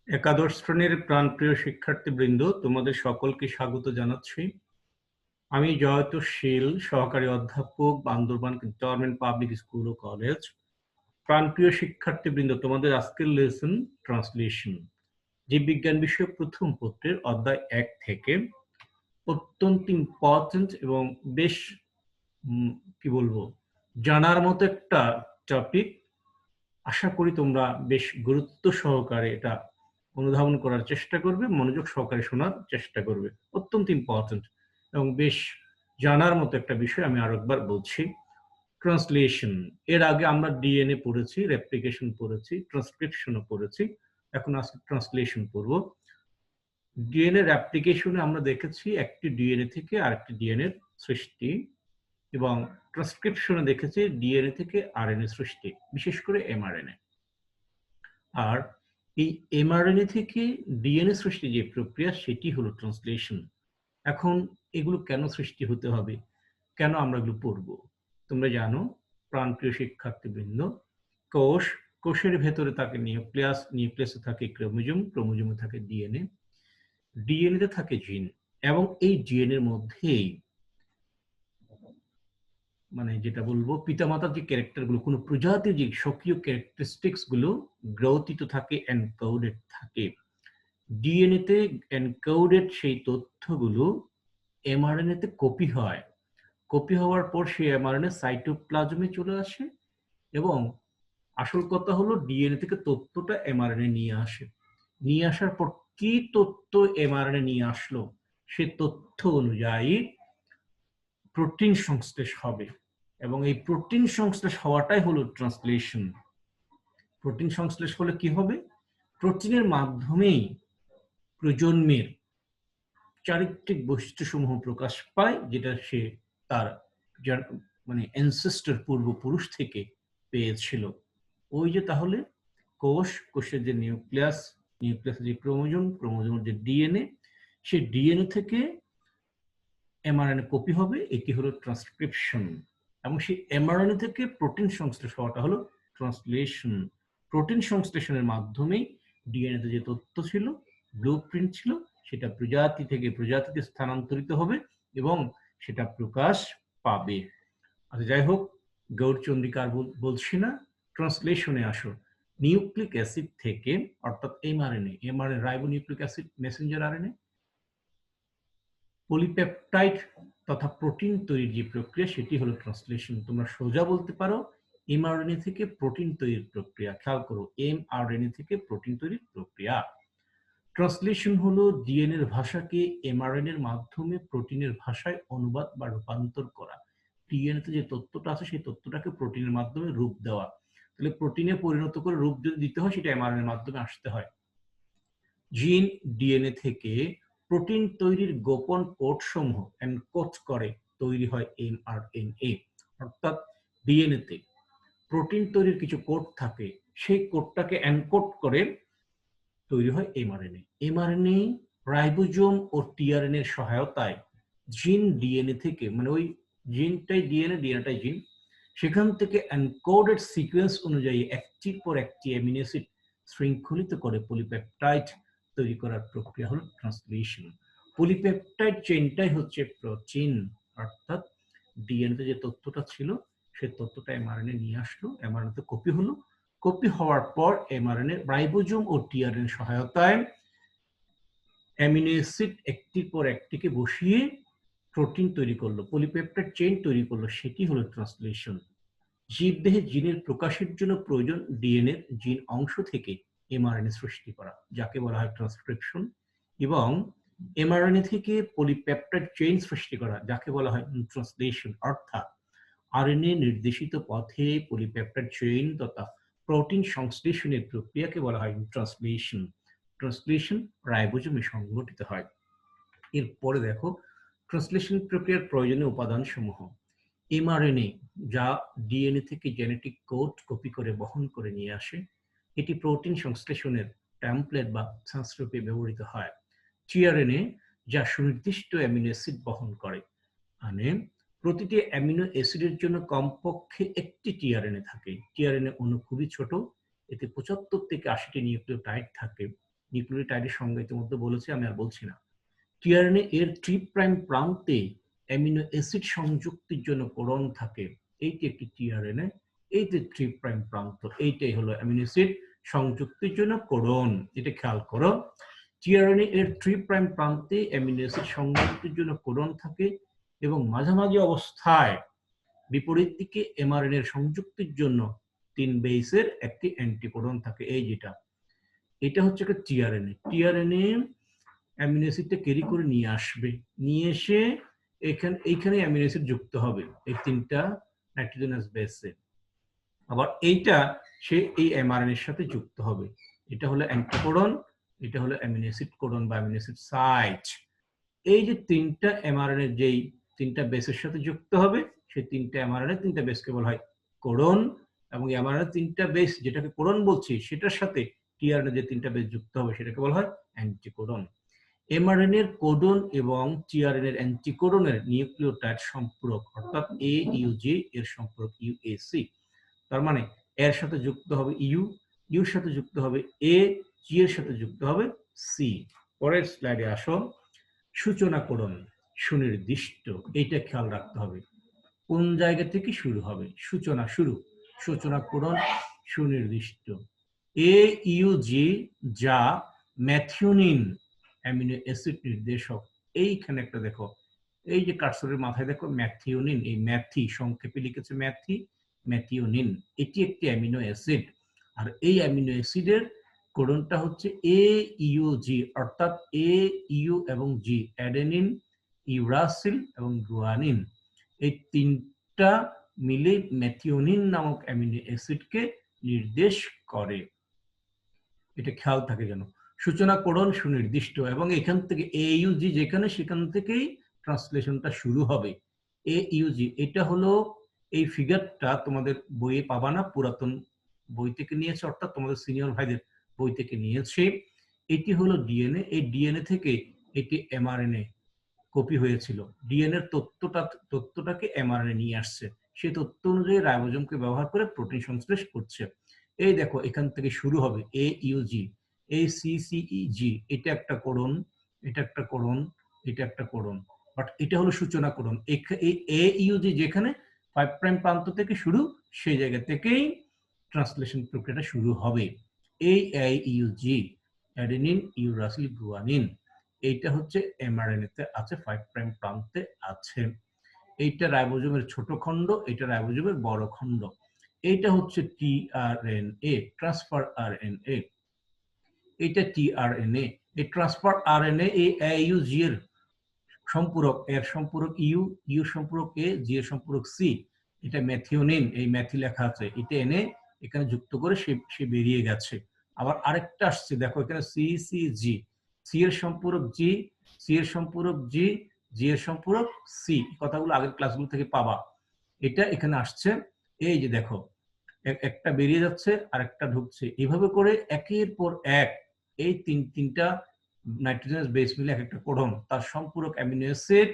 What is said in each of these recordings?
একাদশ শ্রেণীর প্রাণপ্রিয় শিক্ষার্থীবৃন্দ, তোমাদের সকলকে স্বাগত জানাচ্ছি। আমি জয়তোষশীল, সহকারী অধ্যাপক, বান্দরবান গভর্নমেন্ট পাবলিক স্কুল ও কলেজ। প্রাণপ্রিয় শিক্ষার্থীবৃন্দ, তোমাদের আজকের লেসন ট্রান্সলেশন, জীববিজ্ঞান বিষয়ক প্রথম পত্রের অধ্যায় 1 থেকে অত্যন্ত ইম্পর্টেন্ট এবং বেশ কি বলবো জানার মতো একটা টপিক। আশা করি তোমরা বেশ গুরুত্ব সহকারে এটা অনুধাবন করার চেষ্টা করবে, মনোযোগ সহকারে শোনার চেষ্টা করবে। অত্যন্ত ইম্পর্টেন্ট এবং বেশ জানার মতো একটা বিষয়। আমি আরো একবার বলছি, ট্রান্সলেশন। এর আগে আমরা ডিএনএ পড়েছি, রেপ্লিকেশন পড়েছি, ট্রান্সক্রিপশনও পড়েছি। এখন আজকে ট্রান্সলেশন পড়ব। ডিএনএ রেপ্লিকেশনে আমরা দেখেছি একটি ডিএনএ থেকে আরেকটি ডিএনএ সৃষ্টি, এবং ট্রান্সক্রিপশনে দেখেছি ডিএনএ থেকে আরএনএ সৃষ্টি, বিশেষ করে এমআরএনএ। আর এই এমআরএনএ থেকে ডিএনএ সৃষ্টি যে প্রক্রিয়া, সেটি হলো ট্রান্সলেশন। এখন এগুলো কেন সৃষ্টি হতে হবে, কেন আমরা এগুলো পড়ব? তোমরা জানো প্রাণপ্রিয় শিক্ষার্থীবৃন্দ, কোষের ভেতরে থাকে নিউক্লিয়াস, নিউক্লিয়াসে থাকে ক্রোমোজোম, ক্রোমোজোমে থাকে ডিএনএ, ডিএনএ তে থাকে জিন, এবং এই জিএনএর মধ্যেই মানে যেটা বলবো পিতামাতার যে ক্যারেক্টার গুলো, কোনো প্রজাতির যে স্বকীয় ক্যারেক্টারিস্টিক্স গুলো গ্রথিত থাকে, এনকোডেড থাকে। ডিএনএ তে এনকোডেড সেই তথ্যগুলো এমআরএনএ তে কপি হয়। কপি হওয়ার পর সেই এমআরএনএ সাইটোপ্লাজমে চলে আসে, এবং আসল কথা হলো ডিএনএ থেকে তথ্যটা এমআরএনএ নিয়ে আসে। নিয়ে আসার পর কি তথ্য এমআরএনএ নিয়ে আসলো, সে তথ্য অনুযায়ী প্রোটিন সংশ্লেষ হবে, এবং এই প্রোটিন সংশ্লেষ হওয়াটাই হলো ট্রান্সলেশন। প্রোটিন সংশ্লেষ হলে কি হবে? প্রোটিনের মাধ্যমেই প্রজন্মের চারিত্রিক বৈশিষ্ট্যসমূহ প্রকাশ পায়, যেটা সে তার মানে অ্যানসেস্টর, পূর্বপুরুষ থেকে পেয়েছিল। ওই যে তাহলে কোষের যে নিউক্লিয়াস, নিউক্লিয়াসের যে ক্রোমোজোম, ক্রোমোজোমের যে ডিএনএ, সেই ডিএনএ থেকে এমআরএনএ কপি হবে, এটি হলো ট্রান্সক্রিপশন। এবং সেই এমআরএনএ থেকে প্রোটিন সংশ্লেষ হওয়াটা হলো ট্রান্সলেশন। প্রোটিন সংশ্লেষণের মাধ্যমেই ডিএনএ তে যে তথ্য ছিল, ব্লুপ্রিন্ট ছিল, সেটা প্রজাতি থেকে প্রজাতিতে স্থানান্তরিত হবে এবং সেটা প্রকাশ পাবে। আচ্ছা, যাই হোক, গৌরচন্দ্রিকার বলছি না, ট্রান্সলেশনে আসো। নিউক্লিক অ্যাসিড থেকে, অর্থাৎ mRNA ribonucleic acid Messenger RNA, polypeptide তথা প্রোটিন তৈরির যে প্রক্রিয়া, সেটি হলো ট্রান্সলেশন। তোমরা সোজা বলতে পারো এমআরএনএ থেকে প্রোটিন তৈরির প্রক্রিয়া। খেয়াল করো, এমআরএনএ থেকে প্রোটিন তৈরির প্রক্রিয়া। ট্রান্সলেশন হলো ডিএনএর ভাষাকে এমআরএনএ এর মাধ্যমে প্রোটিনের ভাষায় অনুবাদ বা রূপান্তর করা। ডিএনএ তে যে তথ্যটা আছে, সেই তথ্যটাকে প্রোটিনের মাধ্যমে রূপ দেওয়া। তাহলে প্রোটিনে পরিণত করে রূপ যদি দিতে হয়, সেটা এমআরএনএ এর মাধ্যমে আসতে হয়। জিন ডিএনএ থেকে প্রোটিন তৈরির গোপন কোড সমূহ এনকোড করে তৈরি হয় এমআরএনএ। অর্থাৎ ডিএনএ তে প্রোটিন তৈরির কিছু কোড থাকে, সেই কোডটাকে এনকোড করে তৈরি হয় এমআরএনএ। এমআরএনএ রাইবোজোম ও টিআরএনএ এর সহায়তায় জিন ডিএনএ থেকে, মানে ওই জিনটাই ডিএনএ, ডিএনএটাই জিন, সেখান থেকে এনকোডেড সিকোয়েন্স অনুযায়ী একটির পর একটি অ্যামিনো অ্যাসিড শৃঙ্খলিত করে পলিপেপটাইড তৈরি করার প্রক্রিয়া হলো ট্রান্সলেশন। পলিপেপটাইড চেইনটাই হচ্ছে প্রোটিন। অর্থাৎ ডিএনএতে যে তথ্যটা ছিল, সেই তথ্যটা এমআরএনএ নিয়ে আসলো, এমআরএনএ তে কপি হলো, কপি হওয়ার পর এমআরএনএ রাইবোজোম ও টিআরএনএ সহায়তায় অ্যামিনো অ্যাসিড একটির পর একটিকে বসিয়ে প্রোটিন তৈরি করলো, পলিপেপটাইড চেইন তৈরি করলো, সেটি হলো ট্রান্সলেশন। জীবদেহে জিনের প্রকাশের জন্য প্রয়োজন ডিএনএ জিন অংশ থেকে এমআরএনএ সৃষ্টি করা, যাকে বলা হয় ট্রান্সক্রিপশন, এবং এমআরএনএ থেকে পলিপেপটাইড চেইন সৃষ্টি করা, যাকে বলা হয় ট্রান্সলেশন। অর্থাৎ আরএনএ নির্দেশিত পথে পলিপেপটাইড চেইন তথা প্রোটিন সংশ্লেষণের প্রক্রিয়াকে বলা হয় ট্রান্সলেশন। ট্রান্সলেশন রাইবোজোমে সংঘটিত হয়। এরপরে দেখো ট্রান্সলেশন প্রক্রিয়ার প্রয়োজনীয় উপাদান সমূহ। এমআরএনএ, যা ডিএনএ থেকে জেনেটিক কোড কপি করে বহন করে নিয়ে আসে, এটি প্রোটিন সংশ্লেষণের টেমপ্লেট বা সংস্করণে ব্যবহৃত হয়। টিআরএনএ, যা সুনির্দিষ্ট অ্যামিনো অ্যাসিড বহন করে, মানে প্রতিটি অ্যামিনো অ্যাসিডের জন্য কমপক্ষে একটি টিআরএনএ থাকে। টিআরএনএ অণু খুবই ছোট, এতে 75 থেকে 80টি নিউক্লিওটাইড থাকে। নিউক্লিওটাইডের সংজ্ঞা ইতিমধ্যে বলেছি, আমি আর বলছি না। টিআরএনএ এর 3' প্রান্তে অ্যামিনো অ্যাসিড সংযুক্তির জন্য কোডন থাকে। এইটি একটি টিআরএনএ, এইটি 3' প্রান্ত, এইটাই হলো অ্যামিনো অ্যাসিড সংযুক্তির জন্য কোডন। এটা খেয়াল করো, টিআরএনএ এর 3' প্রান্তে অ্যামিনো অ্যাসিড সংযুক্তির জন্য কোডন থাকে এবং মাঝামাঝি অবস্থায় বিপরীত দিকে এমআরএনএ এর সংযুক্তির জন্য 3 বেসের একটি অ্যান্টিকোডন থাকে। এই যেটা, এটা হচ্ছে একটা টিআরএনএ। টিআরএনএ অ্যামিনো অ্যাসিডটা ক্যারি করে নিয়ে আসবে, নিয়ে এসে এইখানে অ্যামিনো অ্যাসিড যুক্ত হবে এই 3টা নাইট্রোজেনাস বেসে। আবার এইটা সে এই এমআরএনএ এর সাথে যুক্ত হবে। এটা হলো অ্যান্টিকোডন, এটা হলো অ্যামিনো অ্যাসিড কোডন বা অ্যামিনো অ্যাসিড সাইট। এই যে 3টা এমআরএনএ যেই 3টা বেসের সাথে যুক্ত হবে, সেই 3টা এমআরএনএ 3টা বেসকে বলা হয় কোডন, এবং এমআরএনএ 3টা বেস যেটাকে কোডন বলছি সেটার সাথে টিআরএনএ যে 3টা বেস যুক্ত হবে সেটাকে বলা হয় অ্যান্টিকোডন। এমআরএনএ এর কোডন এবং টিআরএনএ এর অ্যান্টিকোডনের নিউক্লিওটাইড সম্পূরক, অর্থাৎ এ ইউজি এর সম্পূরক ইউএসি। তার মানে এর সাথে যুক্ত হবে ইউ, ইউর সাথে যুক্ত হবে এ, জি এর সাথে যুক্ত হবে সি। পরের স্লাইডে আসো, সূচনা কোডন সুনির্দিষ্ট, এইটা খেয়াল রাখতে হবে কোন জায়গা থেকে শুরু হবে। সূচনা শুরু, সূচনা কোডন সুনির্দিষ্ট। এ ইউজি যা ম্যাথিওনিন অ্যামিনো অ্যাসিড নির্দেশক। এইখানে একটা দেখো, এই যে কার্সরের মাথায় দেখো ম্যাথিওনিন, এই ম্যাথি সংক্ষেপে লিখেছে ম্যাথি, ম্যাথিওনিন, এটি একটি অ্যামিনো অ্যাসিড। আর এই অ্যামিনো অ্যাসিডের কোডনটা হচ্ছে এ ইউজি, অর্থাৎ এ ইউ এবং জি, অ্যাডেনিন, ইউরাসিল এবং গুয়ানিন, এই 3টা মিলে ম্যাথিওনিন নামক অ্যামিনো অ্যাসিডকে নির্দেশ করে। এটা খেয়াল থাকে যেন, সূচনা কোডন সুনির্দিষ্ট, এবং এখান থেকে এ ইউজি যেখানে সেখান থেকেই ট্রান্সলেশনটা শুরু হবে। এ ইউজি, এটা হলো এই ফিগারটা তোমাদের বইয়ে পাবা না, পুরাতন বই থেকে নিয়েছে, অর্থাৎ তোমাদের সিনিয়র ভাইদের বই থেকে নিয়েছে। এটি হলো ডিএনএ, এই ডিএনএ থেকে এটি এমআরএনএ কপি হয়েছিল। ডিএনএর তথ্যটাকে এমআরএনএ নিয়ে আসছে, সেই তথ্য অনুযায়ী রাইবোজোমকে ব্যবহার করে প্রোটিন সংশ্লেষ করছে। এই দেখো এখান থেকে শুরু হবে এ ইউজি, এই সিসিইজি, এটা একটা কোডন, এটা একটা কোডন, এটা একটা কোডন, বাট এটা হলো সূচনা কোডন। এই এ ইউজি যেখানে 5' প্রান্ত থেকে শুরু, সেই জায়গা থেকেই ট্রান্সলেশন প্রক্রিয়াটা শুরু হবে। এই এ ইউজি, অ্যাডেনিন, ইউরাসিল, গুয়ানিন, এইটা হচ্ছে এমআরএনএ তে আছে, 5' প্রান্তে আছে। এইটা রাইবোজোমের ছোট খণ্ড, এটা রাইবোজোমের বড় খণ্ড। এইটা হচ্ছে টিআরএনএ, ট্রান্সফার আরএনএ। এটা টিআরএনএ, এই ট্রান্সফার আরএনএ এই এইউজি এর সম্পূরক, এর সম্পূরক ইউ, ইউ সম্পূরক এ, জি এর সম্পূরক সি। এটা ম্যাথিওনিন, এই ম্যাথি লেখা আছে, এটা এনে এখানে যুক্ত করে সে বেরিয়ে গেছে। আবার আরেকটা আসছে দেখো এখানে সি সি জি, সি এর সম্পূরক জি, সি এর সম্পূরক জি, জি এর সম্পূরক সি। কথাগুলো আগের ক্লাসগুলো থেকে পাবা। এটা এখানে আসছে, এই যে দেখো একটা বেরিয়ে যাচ্ছে আর একটা ঢুকছে, এইভাবে করে একের পর এক এই তিনটা নাইট্রোজেনাস বেস মিলে এক একটা কোডন, তার সম্পূরক অ্যামিনো অ্যাসিড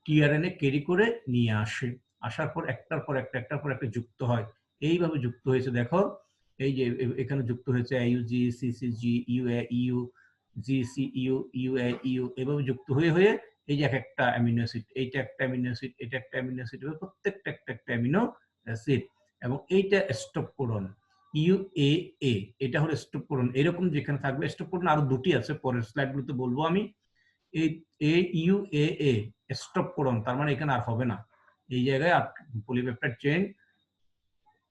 টিআরএনএ ক্যারি করে নিয়ে আসে। আসার পর একটার পর একটা, একটার পর একটা যুক্ত হয়। এইভাবে যুক্ত হয়েছে দেখো, এই যে এখানে যুক্ত হয়েছে UG, CCG, UA, U, GC, U, UA, U, এভাবে যুক্ত হয়ে হয়ে এই যে এক একটা অ্যামিনো অ্যাসিড, এইটা একটা অ্যামিনো অ্যাসিড, এটা একটা অ্যামিনো অ্যাসিড, প্রত্যেকটা একটা অ্যামিনো অ্যাসিড। এবং এইটা স্টপ কোডন ইউএএ, এটা হলো স্টপ কোডন। এরকম যেখানে থাকবে স্টপ কোডন আরো দুটি আছে, পরের স্লাইডগুলোতে বলবো আমি। এই এ U A A stop codon, তার মানে এখানে আর হবে না, এই জায়গায় পলিপেপটাইড চেইন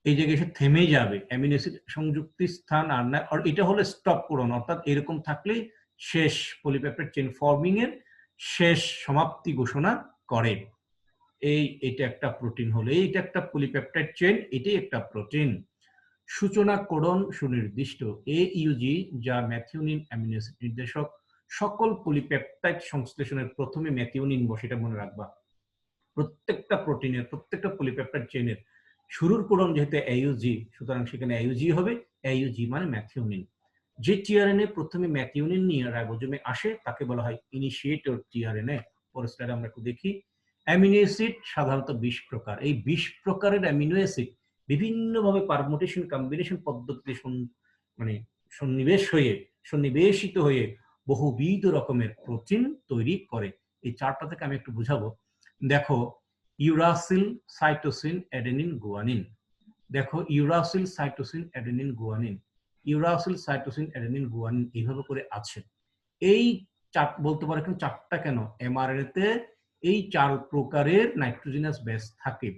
এই জায়গায় এসে থেমে যাবে, অ্যামিনো অ্যাসিড সংযুক্তি স্থান আর না, আর এটা হলো স্টপ কোডন, অর্থাৎ এরকম থাকলেই শেষ, পলিপেপটাইড চেইন ফর্মিং এর শেষ সমাপ্তি ঘোষণা করে। এটা একটা প্রোটিন হলে, এইটা একটা পলিপেপটাইড চেইন, এটাই একটা প্রোটিন। সূচনা কোডন সুনির্দিষ্ট, এ ইউজি যা ম্যাথিওনিন অ্যামিনো অ্যাসিড নির্দেশক। সকল পলিপেপটাইড সংশ্লেষণের প্রথমে ম্যাথিওনিন বসে, এটা মনে রাখবা। প্রত্যেকটা প্রোটিনের, প্রত্যেকটা পলিপেপটাইড চেইনের শুরুর কোডন যেহেতু এইউজি, সুতরাং সেখানে এইউজি হবে, এইউজি মানে ম্যাথিওনিন। যে টিআরএনএ প্রথমে ম্যাথিওনিন নিয়ে রাইবোজোমে আসে তাকে বলা হয় ইনিশিয়েটর টিআরএনএ। পরের স্লাইডে আমরা একটু দেখি। অ্যামিনো অ্যাসিড সাধারণত 20 প্রকার। এই 20 প্রকারের অ্যামিনো অ্যাসিড বিভিন্নভাবে পারমুটেশন কম্বিনেশন পদ্ধতিতে মানে সন্নিবেশিত হয়ে বহুবিধ রকমের প্রোটিন তৈরি করে। এই চারটা থেকে আমি একটু বুঝাবো। দেখো, ইউরাসিল, সাইটোসিন, অ্যাডেনিন, গুয়ানিন। দেখো, uracil, cytosine, adenine, guanine, uracil, cytosine, adenine, guanine এইভাবে করে আছে। এই বলতে পারো এখন চারটা কেন, এমআরএনএতে এই 4 প্রকারের নাইট্রোজেনাস বেস থাকে।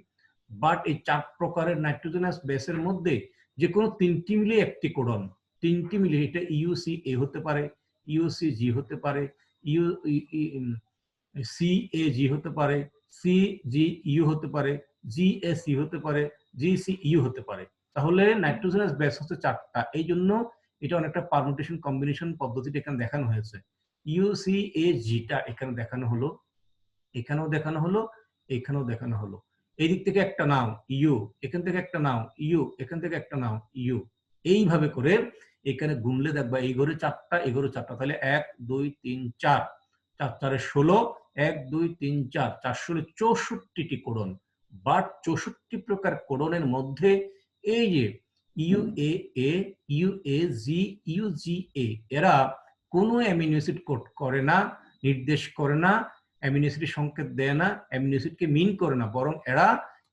বাট এই 4 প্রকারের নাইট্রোজেনাস বেসের মধ্যে যে কোনো 3টি মিলে একটি কোডন, 3টি মিলে, এটা ইউসি এ হতে পারে, ইউসি জি হতে পারে, ইউ সি এ জি হতে পারে, সি জি ইউ হতে পারে, জি এ সি হতে পারে, জি সি ইউ হতে পারে। তাহলে নাইট্রোজেনাস বেস হচ্ছে 4টা। এই জন্য এটা অনেকটা পারমুটেশন কম্বিনেশন পদ্ধতিটা এখানে দেখানো হয়েছে। ইউসিএজিটা এখানে দেখানো হলো, এখানেও দেখানো হলো, এখানেও দেখানো হলো। এই দিক থেকে একটা নাও ইউ, এখান থেকে একটা নাও ইউ, এখান থেকে একটা নাও ইউ। এইভাবে করে এখানে গুনলে দেখবা এই ঘরে 4টা, এই ঘরে 4টা, তাহলে 1 2 3 4, 4 4 16, 1 2 3 4, 4 16 64টি কোডন। বাট 64 প্রকার কোডনের মধ্যে এই যে ইউএএ, ইউএজি, ইউজিএ এরা কোনো অ্যামিনো অ্যাসিড কোড করে না, নির্দেশ করে না, অ্যামিনো অ্যাসিডের সংকেত দেয় না, অ্যামিনো অ্যাসিডকে মিন করে না, বরং এরা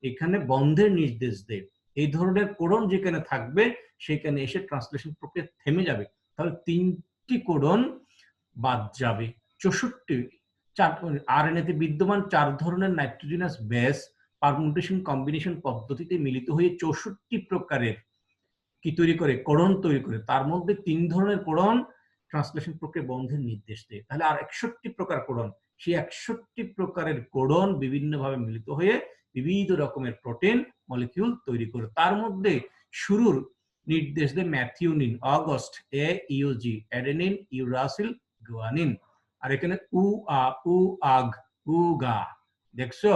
এখানে বন্ধের নির্দেশ দেয়। এই ধরনের কোডন যেখানে থাকবে সেখানে এসে ট্রান্সলেশন প্রক্রিয়া থেমে যাবে। তাহলে 3টি কোডন বাদ যাবে। 64 আরএনএ তে বিদ্যমান 4 ধরনের নাইট্রোজেনাস বেস পারমুটেশন কম্বিনেশন পদ্ধতিতে মিলিত হয়ে 64 প্রকারের কি তৈরি করে, কোডন তৈরি করে। তার মধ্যে 3 ধরনের কোডন ট্রান্সলেশন প্রক্রিয়া বন্ধের নির্দেশ দেয়। তাহলে আর 61 প্রকার কোডন, সেই 61 প্রকারের কোডন বিভিন্নভাবে মিলিত হয়ে বিবিধ রকমের প্রোটিন মলিকিউল তৈরি করে। তার মধ্যে শুরুর নির্দেশ দেয় ম্যাথিওনিন, অগস্ট, এ ইউজি, অ্যাডেনিন, ইউরাসিল, গুয়ানিন। আর এখানে উ আ, উ আগ, উ গা, দেখছো,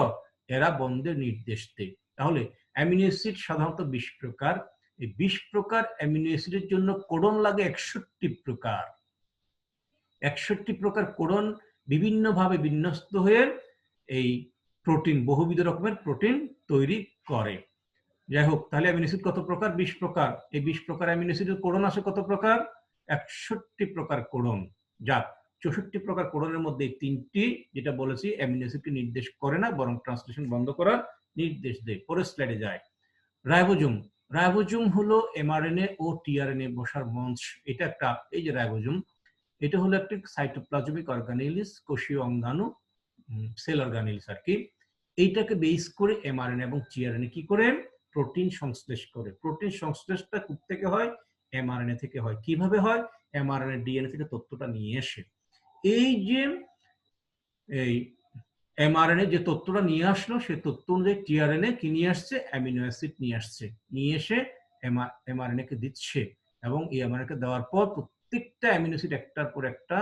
এরা বন্ধের নির্দেশ দেয়। তাহলে অ্যামিনো অ্যাসিড সাধারণত 20 প্রকার। এই 20 প্রকার অ্যামিনো অ্যাসিডের জন্য কোডন লাগে 61 প্রকার। 61 প্রকার কোডন বিভিন্নভাবে বিন্যস্ত হয়ে এই প্রোটিন, বহুবিধ রকমের প্রোটিন তৈরি করে। যাই হোক, তাহলে অ্যামিনো অ্যাসিড কত প্রকার? 20 প্রকার। এই 20 প্রকার অ্যামিনো অ্যাসিডের কোডন আছে কত প্রকার? 61 প্রকার কোডন। যাক, 64 প্রকার কোডনের মধ্যে 3টি যেটা বলেছি অ্যামিনো অ্যাসিডকে নির্দেশ করে না, বরং ট্রান্সলেশন বন্ধ করার নির্দেশ দেয়। পরের স্লাইডে যায়। রাইবোজোম। রাইবোজোম হলো এমআরএনএ ও টিআরএনএ বসার মঞ্চ। এটা একটা, এই যে রাইবোজোম, এটা হলো একটি সাইটোপ্লাজমিক অর্গানেলিস, কোষীয় অঙ্গাণু, সেল অর্গানেলিস আর কি। এইটাকে বেস করে এমআরএনএ এবং টিআরএনএ কি করে? প্রোটিন সংশ্লেষ করে। প্রোটিন সংশ্লেষটা কোথ থেকে হয়? এমআরএনএ থেকে হয়। কিভাবে হয়? এমআরএনএ ডিএনএ থেকে তথ্যটা নিয়ে এসে, এই যে এই এমআরএনএ যে তথ্যটা নিয়ে আসলো, সেই তথ্য অনুযায়ী টিআরএনএ কি নিয়ে আসছে? অ্যামিনো অ্যাসিড নিয়ে আসছে, নিয়ে এসে এমআরএনএ কে দিচ্ছে। এবং এই এমআরএনএ কে দেওয়ার পর প্রত্যেকটা অ্যামিনো অ্যাসিড একটার পর একটা,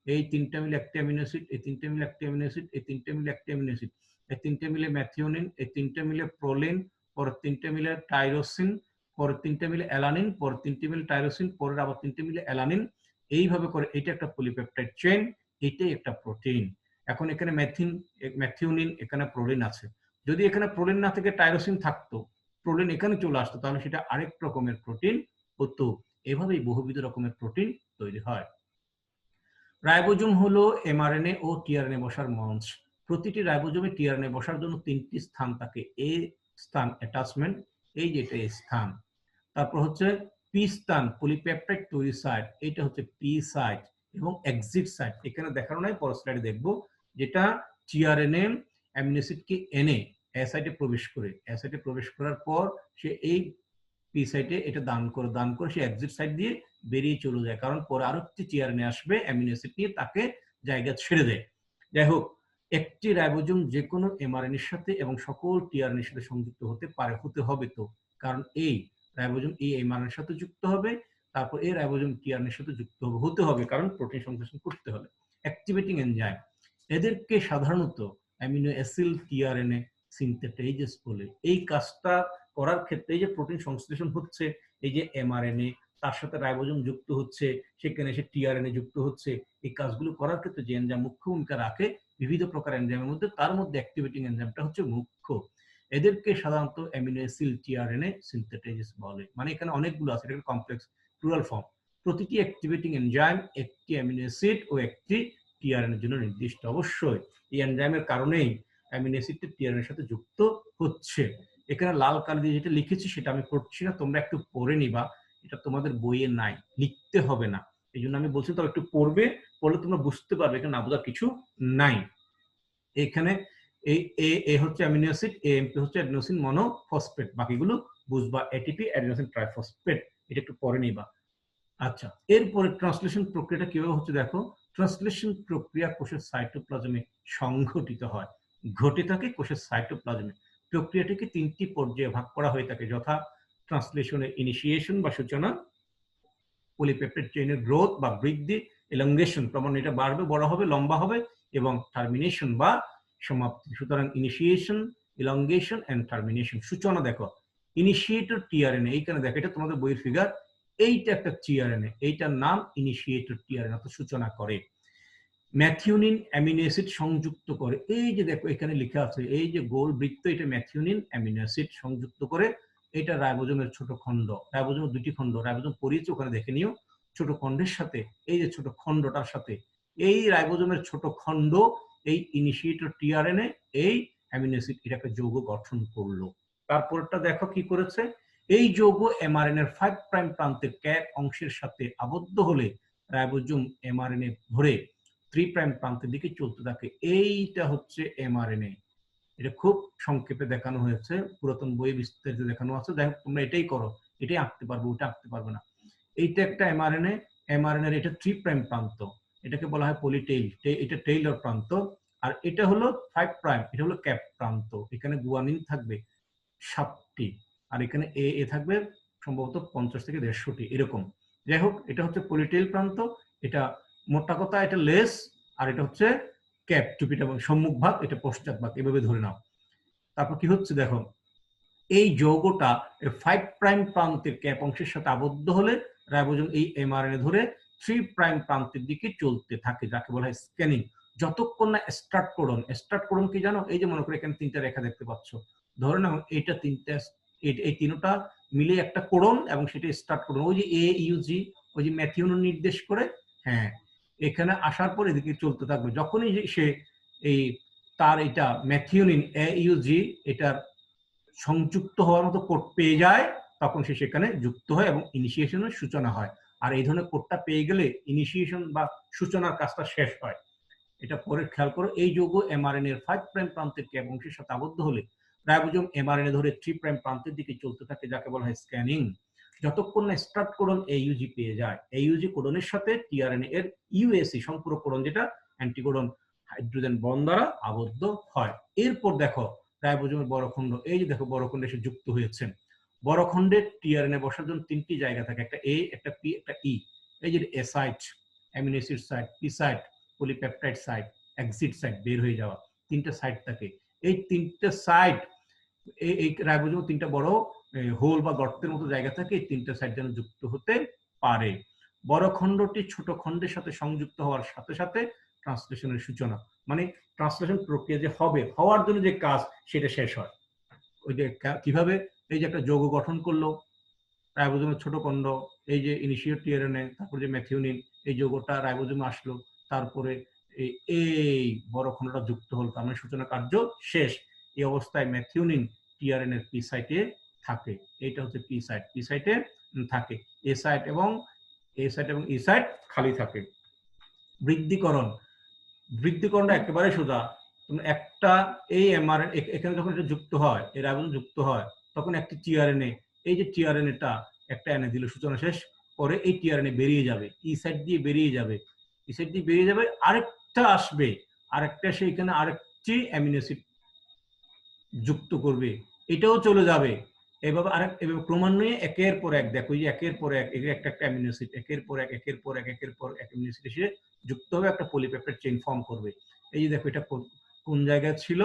এই 3টা মিলে একটা অ্যামিনো অ্যাসিড, এই 3টা মিলে একটা অ্যামিনো অ্যাসিড, এই 3টা মিলে একটা অ্যামিনো অ্যাসিড, এই 3টা মিলে ম্যাথিওনিন, এই 3টা মিলে প্রোলিন, পরের 3টা মিলে টাইরোসিন, পরের 3টা মিলে অ্যালানিন, পরের 3টা মিলে টাইরোসিন, পরের আবার 3টা মিলে অ্যালানিন। এইভাবে করে এটা একটা পলিপেপটাইড চেইন, এটাই একটা প্রোটিন। এখন এখানে ম্যাথিওনিন, এখানে প্রোলিন আছে। যদি এখানে প্রোলিন না থেকে টাইরোসিন থাকতো, প্রোলিন এখানে চলে আসতো, তাহলে সেটা আরেক রকমের প্রোটিন হতো। এভাবেই বহুবিধ রকমের প্রোটিন তৈরি হয়। রাইবোজোম হলো এমআরএনএ ও টিআরএনএ বসার মঞ্চ। প্রতিটি রাইবোজোমে টিআরএনএ বসার জন্য 3টি স্থান থাকে। এ স্থান অ্যাটাচমেন্ট, এই যে এটা স্থান। তারপর হচ্ছে পি স্থান, পলিপেপটাইড তৈরি সাইট, এটা হচ্ছে পি সাইট। এবং এক্সিট সাইট এখানে দেখানো নাই, পরের স্লাইডে দেখবো, যেটা টিআরএনএ অ্যামিনো অ্যাসিডকে এনে এ সাইটে প্রবেশ করে, এ সাইটে প্রবেশ করার পর সে এই পি সাইটে এটা দান করে সে এক্সিট সাইট দিয়ে বেরিয়ে চলে যায়, কারণ পরে আরো একটি টিআরএনএ আসবে অ্যামিনো অ্যাসিড নিয়ে, তাকে জায়গা ছেড়ে দেয়। যাই হোক, একটি রাইবোজোম যে কোনো এমআরএনএ এর সাথে এবং সকল টিআরএনএ এর সাথে সংযুক্ত হতে পারে, হতে হবে তো, কারণ এই রাইবোজোম এই এমআরএনএ এর সাথে যুক্ত হবে, তারপর এই রাইবোজোম টিআরএনএ এর সাথে যুক্ত হতে হবে, কারণ প্রোটিন সংশ্লেষণ করতে হলে। অ্যাক্টিভেটিং এনজাইম, এদেরকে সাধারণত অ্যামিনো অ্যাসিড টিআরএনএ সিনথেটাইজেস বলে। এই কাজটা করার ক্ষেত্রে এই যে প্রোটিন সংশ্লেষণ হচ্ছে, এই যে এমআরএনএ তার সাথে রাইবোজোম যুক্ত হচ্ছে, সেখানে এসে টিআরএনএ যুক্ত হচ্ছে, এই কাজগুলো করার ক্ষেত্রে যে এনজাইম মুখ্য ভূমিকা রাখে বিবিধ প্রকার এনজাইমের মধ্যে, তার মধ্যে অ্যাক্টিভেটিং এনজাইমটা হচ্ছে মুখ্য। এদেরকে সাধারণত অ্যামিনো অ্যাসিড টিআরএনএ সিনথেটাইজেস বলে। মানে এখানে অনেকগুলো আছে, এটা কমপ্লেক্স প্লুরাল ফর্ম। প্রতিটি অ্যাক্টিভেটিং এনজাইম একটি অ্যামিনো অ্যাসিড ও একটি টিআরএনএর জন্য নির্দিষ্ট। অবশ্যই এই এনজাইমের কারণেই অ্যামিনো অ্যাসিডটি টিআরএনএ এর সাথে যুক্ত হচ্ছে। এখানে লাল কালি দিয়ে যেটা লিখেছি সেটা আমি পড়ছি না, তোমরা একটু পড়ে নিবা, এটা তোমাদের বইয়ে নাই, লিখতে হবে না। এই জন্য আমি বলছি তোমরা একটু পড়বে, পড়লে তোমরা বুঝতে পারবে এখানে না বোঝার কিছু নাই। এখানে এই এ হচ্ছে অ্যামিনো অ্যাসিড, এএমপি হচ্ছে অ্যাডিনোসিন মনোফসফেট, বাকিগুলো বুঝবা এটিপি অ্যাডিনোসিন ট্রাইফসফেট, এটা একটু পরে নিবা। আচ্ছা, এরপরে ট্রান্সলেশন প্রক্রিয়াটা কিভাবে হচ্ছে দেখো। ট্রান্সলেশন প্রক্রিয়া কোষের সাইটোপ্লাজমে সংঘটিত হয়, ঘটে থাকে কোষের সাইটোপ্লাজমে। প্রক্রিয়াটিকে 3টি পর্যায়ে ভাগ করা হয়ে থাকে, যথা ট্রান্সলেশনের ইনিশিয়েশন বা সূচনা, পলিপেপটাইড চেইনের গ্রোথ বা বৃদ্ধি, এলঙ্গেশন ক্রমান্বয়ে এটা বাড়বে, বড় হবে, লম্বা হবে, এবং টার্মিনেশন বা সমাপ্তি। সুতরাং ইনিশিয়েশন, এলঙ্গেশন এন্ড টার্মিনেশন। সূচনা দেখো, ইনিশিয়েটর টিআরএনএ, এইখানে দেখো এটা তোমাদের বইয়ের ফিগার, এইটা একটা টিআরএনএ, এইটার নাম ইনিশিয়েটর টিআরএনএ, অর্থাৎ সূচনা করে। ম্যাথিওনিন অ্যামিনো অ্যাসিড সংযুক্ত করে, এই যে দেখো এখানে লেখা আছে, এই যে গোল বৃত্ত, এটা ম্যাথিওনিন অ্যামিনো অ্যাসিড সংযুক্ত করে। এটা রাইবোজোমের ছোট খণ্ড, রাইবোজোমের 2টি খণ্ড, রাইবোজোম পড়িয়েছে ওখানে দেখে নিও, ছোট খণ্ডের সাথে এই যে ছোট খণ্ডটার সাথে এই রাইবোজোমের ছোট খণ্ড, এই ইনিশিয়েটর টিআরএনএ এই অ্যামিনো অ্যাসিড এটা একটা যৌগ গঠন করলো। তারপরটা দেখো কি করেছে, এই যৌগ এমআরএনএ এর 5 প্রাইম প্রান্তের ক্যাপ অংশের সাথে আবদ্ধ হলে রাইবোজোম এমআরএনএ ধরে 3 প্রাইম প্রান্তের দিকে চলতে থাকে। এইটা হচ্ছে এমআরএনএ, এটা খুব সংক্ষেপে দেখানো হয়েছে, পুরাতন বইয়ে বিস্তারিত দেখানো আছে। যাই হোক তোমরা এটাই করো, এটাই আঁকতে পারবে, ওটা আঁকতে পারবে না। এইটা একটা এমআরএনএ, এমআরএনএ এর এটা 3 প্রাইম প্রান্ত, এটাকে বলা হয় পলিটেইল, এটা টেইলর প্রান্ত। আর এটা হলো 5 প্রাইম, এটা হলো ক্যাপ প্রান্ত। এখানে গুয়ানিন থাকবে 7টি, আর এখানে এ এ থাকবে সম্ভবত 50 থেকে 150টি এরকম। যাই হোক এটা হচ্ছে পলিটেইল প্রান্ত, এটা মোটা কথা এটা লেস, আর এটা হচ্ছে ক্যাপ, টুপিটা সম্মুখ ভাগ, এটা পশ্চাৎ ভাগ, এভাবে ধরে নাও। তারপর কি হচ্ছে দেখো, এই যৌগটা 5 প্রাইম প্রান্তের ক্যাপ অংশের সাথে আবদ্ধ হলে রাইবোজোম এই এমআরএনএ ধরে 3 প্রাইম প্রান্তের দিকে চলতে থাকে, যাকে বলা হয় স্ক্যানিং। যতক্ষণ না স্টার্ট কোডন, স্টার্ট কোডন কি জানো, এই যে মনে করে এখানে 3টা রেখা দেখতে পাচ্ছ, ধরে নাও এইটা 3টা, এই 3টা মিলে একটা কোডন, এবং সেটা স্টার্ট কোডন, ওই যে এ ইউজি, ওই যে ম্যাথিওনিন নির্দেশ করে, হ্যাঁ এখানে আসার পর এদিকে চলতে থাকবে। যখনই সে এই তার এটা ম্যাথিওনিন এ ইউজি এটার সংযুক্ত হওয়ার মতো কোড পেয়ে যায়, তখন সে সেখানে যুক্ত হয় এবং ইনিশিয়েশনের সূচনা হয়। আর এই ধরনের কোডটা পেয়ে গেলে ইনিশিয়েশন বা সূচনার কাজটা শেষ হয়। এটা পরে খেয়াল করো, এই যৌগ এমআরএনএ এর 5 প্রাইম প্রান্তের ক্যাপ অংশের সাথে আবদ্ধ হলে রাইবোজোম এমআরএনএ ধরে 3 প্রাইম প্রান্তের দিকে চলতে থাকে, যাকে বলা হয় স্ক্যানিং। যতক্ষণ না স্টার্ট কোডন এইউজি পেয়ে যায়, এইউজি কোডনের সাথে টিআরএনএ এর ইউএসি সম্পূরক কোডন, যেটা অ্যান্টিকোডন হাইড্রোজেন বন্ড দ্বারা আবদ্ধ হয়। এরপর দেখো রাইবোজোমের বড় খণ্ড, এই যে দেখো বড় খণ্ডে এসে যুক্ত হয়েছে। বড় খণ্ডে টিআরএনএ বসার জন্য 3টি জায়গা থাকে, একটা এ, একটা পি, একটা ই। এই যে A site amino acid site, P site polypeptide site, exit site বের হয়ে যাওয়া, 3টা সাইট থাকে। এই 3টে সাইট, এই রাইবোজোম 3টা বড় হোল বা গর্তের মতো জায়গা থাকে, এই 3টা সাইট যেন যুক্ত হতে পারে। বড় খণ্ডটি ছোট খণ্ডের সাথে সংযুক্ত হওয়ার সাথে সাথে ট্রান্সলেশনের সূচনা, মানে ট্রান্সলেশন প্রক্রিয়া যে হবে, হওয়ার জন্য যে কাজ সেটা শেষ হয়। ওই যে কিভাবে, এই যে একটা যৌগ গঠন করলো রাইবোজোমের ছোট খণ্ড, এই যে ইনিশিয়েট টিআরএনএ, তারপর যে ম্যাথিওনিন, এই যৌগটা রাইবোজোমে আসলো, তারপরে এই বড় খণ্ডটা যুক্ত হলো, তার মানে সূচনা কার্য শেষ। এই অবস্থায় ম্যাথিওনিন টিআরএনএ এর পি সাইটে থাকে, এইটা হচ্ছে পি সাইট, পি সাইটে থাকে। এ সাইট এবং ই সাইট খালি থাকে। বৃদ্ধিকরণ, বৃদ্ধিকরণটা একেবারে সোজা। একটা এই এমআরএনএ এখানে যখন এটা যুক্ত হয়, এই রাইবোজোম যুক্ত হয়, তখন একটি টিআরএনএ, এই যে টিআরএনএটা একটা এনে দিল, সূচনা শেষ, পরে এই টিআরএনএ বেরিয়ে যাবে, ই সাইড দিয়ে বেরিয়ে যাবে, ই সাইড দিয়ে বেরিয়ে যাবে, আরেকটা আসবে, আরেকটা সেইখানে আরেকটি অ্যামিনো অ্যাসিড যুক্ত করবে, এটাও চলে যাবে। এভাবে এভাবে ক্রমান্বয়ে একের পর এক, দেখো যে একের পর এক, একটা একটা অ্যামিনো অ্যাসিড একের পর এক, একের পর এক, একের পর এক অ্যামিনো অ্যাসিড এসে যুক্ত হবে, একটা পলিপেপটাইড চেইন ফর্ম করবে। এই যে দেখো এটা কোন জায়গায় ছিল,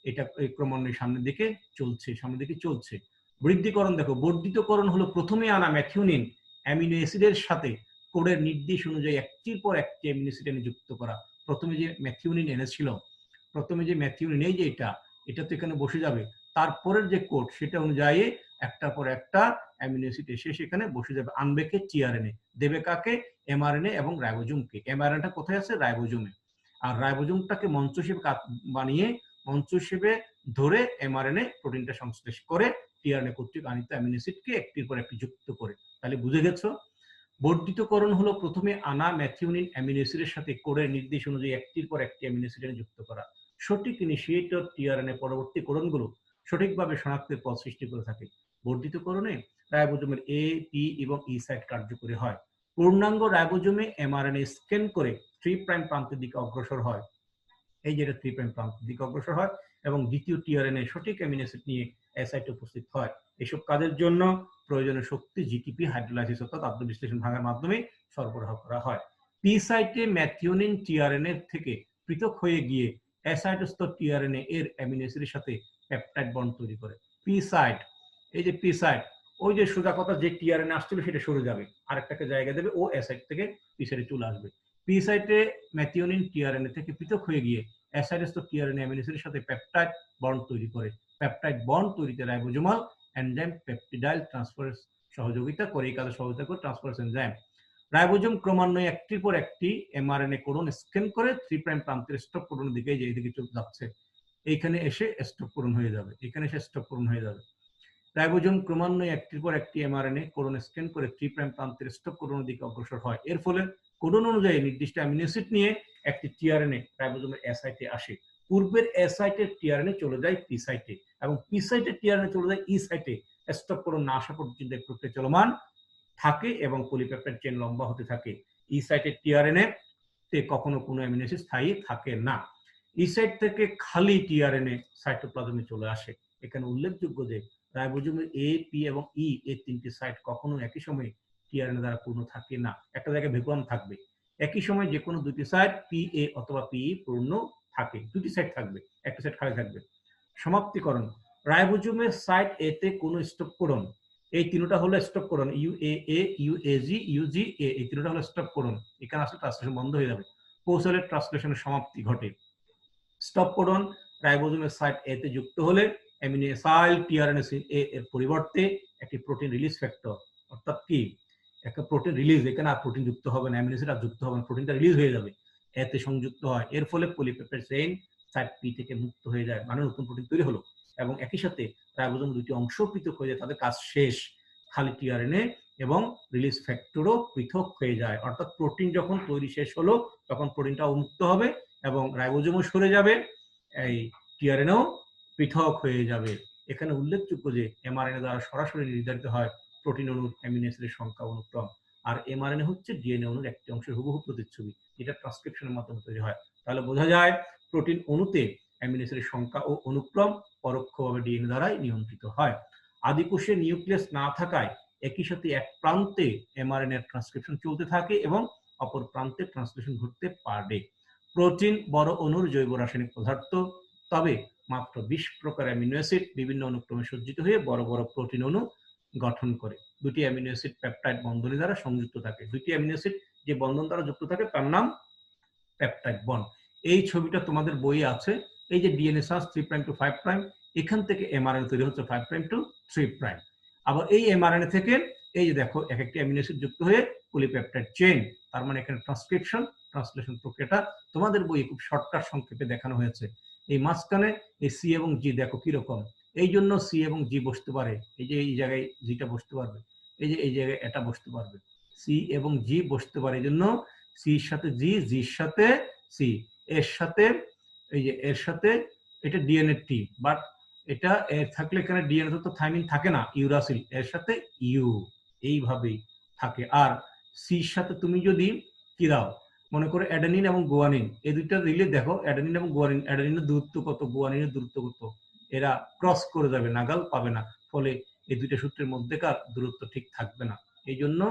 এটা ক্রমান্বয়ে সামনের দিকে চলছে, সামনের দিকে চলছে। বৃদ্ধিকরণ দেখো, বর্ধিতকরণ হলো প্রথমে আনা ম্যাথিওনিন অ্যামিনো অ্যাসিডের সাথে কোডের নির্দেশ অনুযায়ী একটির পর একটি অ্যামিনো অ্যাসিড এনে যুক্ত করা। প্রথমে যে ম্যাথিওনিন এনেছিল, প্রথমে যে ম্যাথিওনিন, এই যে এটা তো এখানে বসে যাবে, তারপরের যে কোড সেটা অনুযায়ী একটার পর একটা অ্যামিনো অ্যাসিড এসে সেখানে বসে যাবে, আনবে কে টিআরএনএ, দেবে কাকে এমআরএনএ এবং রাইবোজোমকে। এমআরএনএটা কোথায় আছে রাইবোজোমে, আর রাইবোজোমটাকে মঞ্চ হিসেবে বানিয়ে মঞ্চ হিসেবে ধরে এমআরএনএ প্রোটিনটা সংশ্লেষ করে টিআরএনএ কর্তৃক আনিত অ্যামিনো অ্যাসিডকে একটির পর একটি যুক্ত করে। তাহলে বুঝে গেছো, বর্ধিতকরণ হলো প্রথমে আনা ম্যাথিওনিন অ্যামিনো অ্যাসিডের সাথে কোডের নির্দেশ অনুযায়ী একটির পর একটি অ্যামিনো অ্যাসিড যুক্ত করা। সঠিক ইনিশিয়েটর টিআরএনএ পরবর্তী কোডনগুলো সঠিকভাবে শনাক্তের পথ সৃষ্টি করে থাকে। বর্ধিতকরণে রাইবোজোমের এ, পি এবং ই সাইট কার্যকরী হয়। পূর্ণাঙ্গ রাইবোজোমে এমআরএনএ স্ক্যান করে 3 প্রাইম প্রান্তের দিকে অগ্রসর হয়, এই যে 3 প্রাইম প্রান্তের দিকে অগ্রসর হয় এবং দ্বিতীয় টিআরএনএ সঠিক অ্যামিনো অ্যাসিড নিয়ে এ সাইটে উপস্থিত হয়। এসব কাজের জন্য প্রয়োজনীয় শক্তি জিটিপি হাইড্রোলাইসিস অর্থাৎ আদ্য বিশ্লেষণ ভাঙার মাধ্যমে সরবরাহ করা হয়। পি সাইটে ম্যাথিওনিন টিআরএনএ থেকে পৃথক হয়ে গিয়ে এ সাইটস্থ টিআরএনএ এর অ্যামিনো অ্যাসিডের সাথে পেপটাইড বন্ড তৈরি করে। পি সাইট, এই যে পি সাইট, ওই যে সোজা কথা যে টিআরএনএ আসছিল সেটা সরে যাবে, আরেকটাকে জায়গা দেবে, ও এ সাইট থেকে পি সাইটে চলে আসবে। পি সাইটে ম্যাথিওনিন টিআরএনএ থেকে পৃথক হয়ে গিয়ে অ্যাসাইডস্থ টিআরএনএ অ্যামিনো অ্যাসিডের সাথে পেপটাইড বন্ড তৈরি করে। পেপটাইড বন্ড তৈরিতে রাইবোজোমাল এনজাইম পেপটিডাইল ট্রান্সফারেজ সহযোগিতা করে, এই কাজে সহযোগিতা করে ট্রান্সফারেজ এনজাইম। রাইবোজোম ক্রমান্বয়ে একটির পর একটি এমআরএনএ কোডন স্ক্যান করে 3 প্রাইম প্রান্তের স্টপ কোডনের দিকে, যে এইদিকে চলে যাচ্ছে, এইখানে এসে স্টপ কোডন হয়ে যাবে, এখানে এসে স্টপ কোডন হয়ে যাবে। রাইবোজোম ক্রমান্বয়ে একটির পর একটি এমআরএনএ কোডন স্ক্যান করে 3 প্রাইম প্রান্তের স্টপ কোডনের দিকে অগ্রসর হয়। এর ফলে কোডন অনুযায়ী নির্দিষ্ট অ্যামিনো অ্যাসিড নিয়ে একটি টিআরএনএ রাইবোজোমের এ সাইটে আসে। পূর্বের এ সাইটের টিআরএনএ চলে যায় পি সাইটে এবং পি সাইটের টিআরএনএ চলে যায় ই সাইটে। স্টপ কোডন না আসা পর্যন্ত এই প্রক্রিয়া চলমান থাকে এবং পলিপেপটাইড চেইন লম্বা হতে থাকে। ই সাইটের টিআরএনএ তে কখনো কোনো অ্যামিনো অ্যাসিড স্থায়ী থাকে না। ই সাইট থেকে খালি টিআরএনএ সাইটোপ্লাজমে চলে আসে। এখানে উল্লেখযোগ্য যে রাইবোজোমের এ, পি এবং ই এই তিনটি সাইট কখনো একই সময়ে টিআরএনএ দ্বারা পূর্ণ থাকে না, একটা জায়গায় ভ্যাকুয়াম থাকবে। একই সময় যে কোনো দুটি সাইট পি এ অথবা পি পূর্ণ থাকে, দুটি সাইট থাকবে, একটা সাইট খালি থাকবে। সমাপ্তিকরণ, রাইবোজোমের সাইট এ তে কোনো স্টপ কোডন, এই তিনটা হলো স্টপ কোডন, ইউএএ, ইউএজি, ইউজিএ, এই তিনটা হলো স্টপ কোডন। এখানে আসলে ট্রান্সলেশন বন্ধ হয়ে যাবে, কৌশলের ট্রান্সলেশনের সমাপ্তি ঘটে। স্টপ কোডন রাইবোজোমের সাইট এ তে যুক্ত হলে অ্যামিনো অ্যাসাইল টিআরএনএ এ এর পরিবর্তে একটি প্রোটিন রিলিজ ফ্যাক্টর, অর্থাৎ কি একটা প্রোটিন রিলিজ, এখানে আর প্রোটিন যুক্ত হবে না, অ্যামিনো অ্যাসিড আর যুক্ত হবে না, প্রোটিনটা রিলিজ হয়ে যাবে, এতে সংযুক্ত হয়। এর ফলে পলিপেপটাইড চেইন সাইট পি থেকে মুক্ত হয়ে যায়, মানে নতুন প্রোটিন তৈরি হলো এবং একই সাথে রাইবোজোম দুটি অংশ পৃথক হয়ে যায়, তাদের কাজ শেষ। খালি টিআরএনএ এবং রিলিজ ফ্যাক্টরও পৃথক হয়ে যায়, অর্থাৎ প্রোটিন যখন তৈরি শেষ হলো তখন প্রোটিনটাও মুক্ত হবে এবং রাইবোজোমও সরে যাবে, এই টিআরএনএও পৃথক হয়ে যাবে। এখানে উল্লেখযোগ্য যে এমআরএনএ দ্বারা সরাসরি নির্ধারিত হয় প্রোটিন অণুর অ্যামিনো অ্যাসিডের সংখ্যা অনুক্রম, আর এমআরএনএ হচ্ছে ডিএনএ অণুর একটি অংশের হুবহু প্রতিচ্ছবি, যেটা ট্রান্সক্রিপশনের মাধ্যমে তৈরি হয়। তাহলে বোঝা যায় প্রোটিন অণুতে অ্যামিনো অ্যাসিডের সংখ্যা ও অনুক্রম পরোক্ষভাবে ডিএনএ দ্বারাই নিয়ন্ত্রিত হয়। আদিকোষে নিউক্লিয়াস না থাকায় একই সাথে এক প্রান্তে এমআরএনএ ট্রান্সক্রিপশন চলতে থাকে এবং অপর প্রান্তে ট্রান্সলেশন ঘটতে পারে। প্রোটিন বড় অণুর জৈব রাসায়নিক পদার্থ, তবে মাত্র 20 প্রকার অ্যামিনো অ্যাসিড বিভিন্ন অনুক্রমে সজ্জিত হয়ে বড় বড় প্রোটিন অণু গঠন করে। দুটি অ্যামিনো অ্যাসিড পেপটাইড বন্ধনী দ্বারা সংযুক্ত থাকে। দুটি অ্যামিনো অ্যাসিড যে বন্ধন দ্বারা যুক্ত থাকে তার নাম পেপটাইড বন্ড। এই ছবিটা তোমাদের বইয়ে আছে, এই যে ডিএনএ সাজ 3 প্রাইম টু 5 প্রাইম, এখান থেকে এমআরএনএ তৈরি হচ্ছে 5 প্রাইম টু 3 প্রাইম। আবার এই এমআরএনএ থেকে এই যে দেখো এক একটি অ্যামিনো অ্যাসিড যুক্ত হয়ে পলিপেপটাইড চেইন, তার মানে এখানে ট্রান্সক্রিপশন ট্রান্সলেশন প্রক্রিয়াটা তোমাদের বইয়ে খুব শর্টকাট সংক্ষেপে দেখানো হয়েছে। এই মাঝখানে এই সি এবং জি দেখো কি রকম, এই জন্য সি এবং জি বসতে পারে, এই যে এই জায়গায় জিটা বসতে পারবে, এই যে এই জায়গায় এটা বসতে পারবে, সি এবং জি বসতে পারে, এই জন্য সির সাথে জি, জির সাথে সি, এর সাথে এই যে এর সাথে এটা ডিএনএ টি, বাট এটা এর থাকলে এখানে ডিএনএ তো থাইমিন থাকে না, ইউরাসিল, এর সাথে ইউ, এইভাবেই থাকে। আর সির সাথে তুমি যদি কি দাও, মনে করো অ্যাডেনিন এবং গুয়ানিন, এই দুইটা দিলে দেখো অ্যাডেনিন এবং গুয়ানিন, অ্যাডেনিনের দূরত্ব কত, গুয়ানিনের দূরত্ব কত, এরা ক্রস করে যাবে, নাগাল পাবে না, ফলে এই দুইটা সূত্রের মধ্যেকার দূরত্ব ঠিক থাকবে না। এই জন্য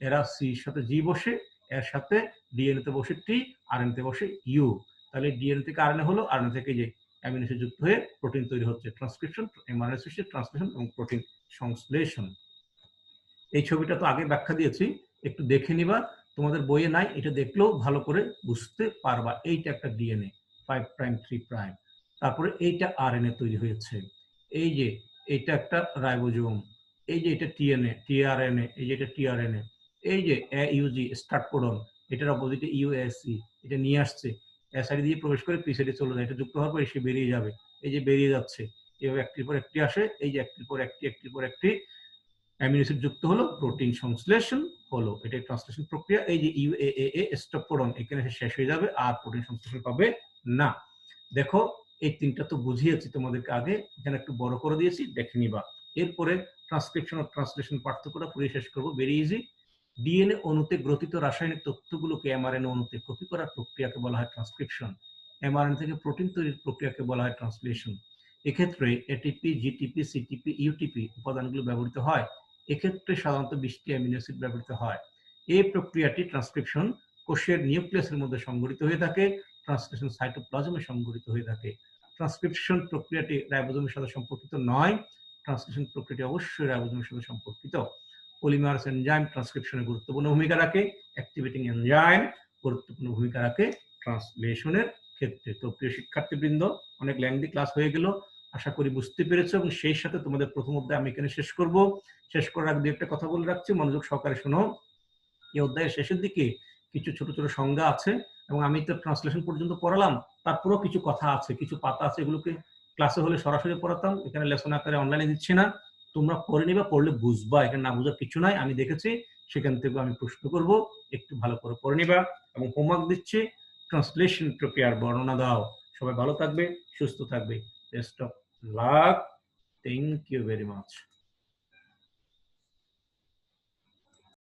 এরা সির সাথে জি বসে, এর সাথে ডিএনএ তে বসে টি, আরএনএ তে বসে ইউ। তাহলে ডিএনএ থেকে আরএনএ হলো, আরএনএ থেকে যে অ্যামিনো অ্যাসিড যুক্ত হয়ে প্রোটিন তৈরি হচ্ছে, ট্রান্সক্রিপশন, এমআরএনএ সৃষ্টি, ট্রান্সলেশন এবং প্রোটিন সংশ্লেষণ। এই ছবিটা তো আগে ব্যাখ্যা দিয়েছি, একটু দেখে নিবা, তোমাদের বইয়ে নাই, এটা দেখলেও ভালো করে বুঝতে পারবা। এইটা একটা ডিএনএ 5 প্রাইম 3 প্রাইম, তারপরে এইটা আরএনএ তৈরি হয়েছে, এই যে এটা একটা রাইবোজোম, এই যে এটা টিএনএ, টিআরএনএ, এই যে এটা টিআরএনএ, এই যে ইউজি স্টার্ট কোডন, এটার অপোজিটে ইউএসসি, এটা নিয়ে আসছে এ সাইড দিয়ে প্রবেশ করে পি সাইডে চলে যায়, এটা যুক্ত হওয়ার পর এসে বেরিয়ে যাবে, এই যে বেরিয়ে যাচ্ছে, এভাবে একটির পর একটি আসে, এই যে একটির পর একটি, একটির পর একটি অ্যামিনো অ্যাসিড যুক্ত হলো, প্রোটিন সংশ্লেষণ হলো, এটা ট্রান্সলেশন প্রক্রিয়া। এই যে ইউএএ স্টপ কোডন এখানে শেষ হয়ে যাবে, আর প্রোটিন সংশ্লেষণ হবে না। দেখো এই তিনটা তো বুঝিয়েছি তোমাদেরকে আগে, এখানে একটু বড় করে দিয়েছি, দেখে নিবা। এরপরে ট্রান্সক্রিপশন ও ট্রান্সলেশন পার্থক্যটা পুরো শেষ করবো, ভেরি ইজি। ডিএনএ অণুতে গ্রথিত রাসায়নিক তথ্যগুলোকে এমআরএনএ অণুতে কপি করার প্রক্রিয়াকে বলা হয় ট্রান্সক্রিপশন। এমআরএনএ থেকে প্রোটিন তৈরির প্রক্রিয়াকে বলা হয় ট্রান্সলেশন। এক্ষেত্রে এটিপি, জিটিপি, সিটিপি, ইউটিপি উপাদানগুলো ব্যবহৃত হয়। এক্ষেত্রে সাধারণত 20টি অ্যামিনো অ্যাসিড ব্যবহৃত হয়। এই প্রক্রিয়াটি ট্রান্সক্রিপশন কোষের নিউক্লিয়াসের মধ্যে সংঘটিত হয়ে থাকে, ট্রান্সলেশন সাইটোপ্লাজমে সংঘটিত হয়ে থাকে। ট্রান্সক্রিপশন প্রক্রিয়াটি রাইবোজোমের সাথে সম্পর্কিত নয়, ট্রান্সলেশন প্রক্রিয়াটি অবশ্যই রাইবোজোমের সাথে সম্পর্কিত। পলিমারেজ এনজাইম ট্রান্সক্রিপশনে গুরুত্বপূর্ণ ভূমিকা রাখে, অ্যাক্টিভেটিং এনজাইম গুরুত্বপূর্ণ ভূমিকা রাখে ট্রান্সলেশনের ক্ষেত্রে। তো প্রিয় শিক্ষার্থীবৃন্দ, অনেক লেংদি ক্লাস হয়ে গেল, আশা করি বুঝতে পেরেছো, এবং সেই সাথে তোমাদের প্রথম অধ্যায় আমি এখানে শেষ করব। শেষ করার আগে একটা কথা বলে রাখছি, মনোযোগ সহকারে শোনো। এই অধ্যায়ের শেষের দিকে কিছু ছোট ছোট সংজ্ঞা আছে, এবং আমি তো ট্রান্সলেশন পর্যন্ত পড়ালাম, তারপরেও কিছু কথা আছে, কিছু পাতা আছে, এগুলোকে ক্লাসে হলে সরাসরি পড়াতাম, এখানে লেসন আকারে অনলাইনে দিচ্ছি না, তোমরা পড়ে নিবা, পড়লে বুঝবা, এখানে না বুঝার কিছু নাই, আমি দেখেছি, সেখান থেকে আমি প্রশ্ন করব, একটু ভালো করে পড়ে নিবা। এবং হোমওয়ার্ক দিচ্ছি, ট্রান্সলেশন প্রক্রিয়ার বর্ণনা দাও। সবাই ভালো থাকবে, সুস্থ থাকবে, best of luck, thank you very much.